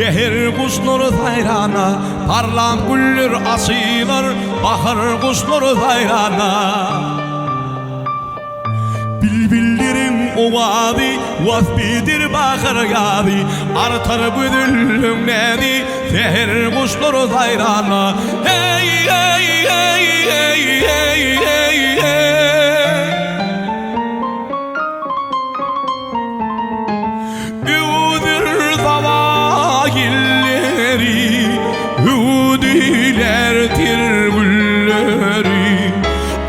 Tehir kuşları sayrana, parlam güller asılar, bakır kuşları sayrana. Bilbillerin ovadı, vasbidir bakır yadı, artar büdüllüm nedi, tehir kuşları sayrana. Hey hey hey hey hey hey hey. Üdiler tirbülleri,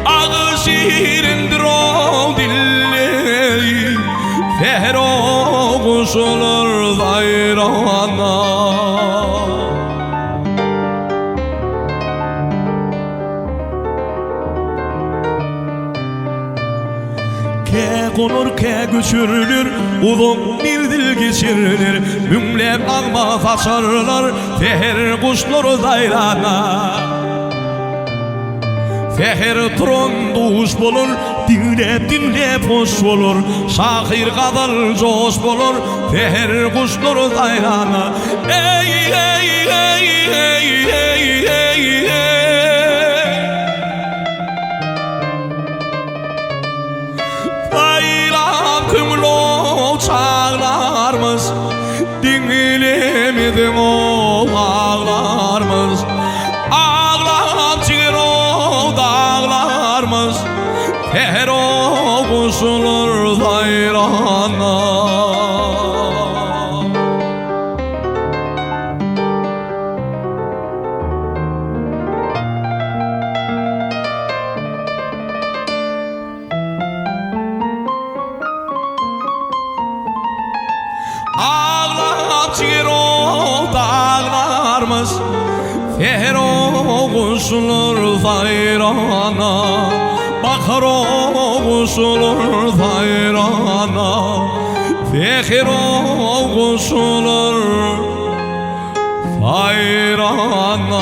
ağı şiirindir o dilleri, fehro kuşulur zayrana. Ke konur ke göçürülür, uzun bir dil geçirilir, mümlep ağma kaçarlar, tehir kuşları zayrana. Tehir tron duş bulur, dinlep hoş olur, şahir kadar coş bulur, tehir kuşları zayrana. Ey ey ey ey ey ey ey. Kımlo çağlarımız, dinlemedim o ağlarımız. Ağlam çıkır o dağlarımız, tehir o kuşulur zayrana. Ağlam çıkır o dağlarımız, tehir o kuşulur zayrana. Bakır o kuşulur zayrana, tehir o kuşulur zayrana.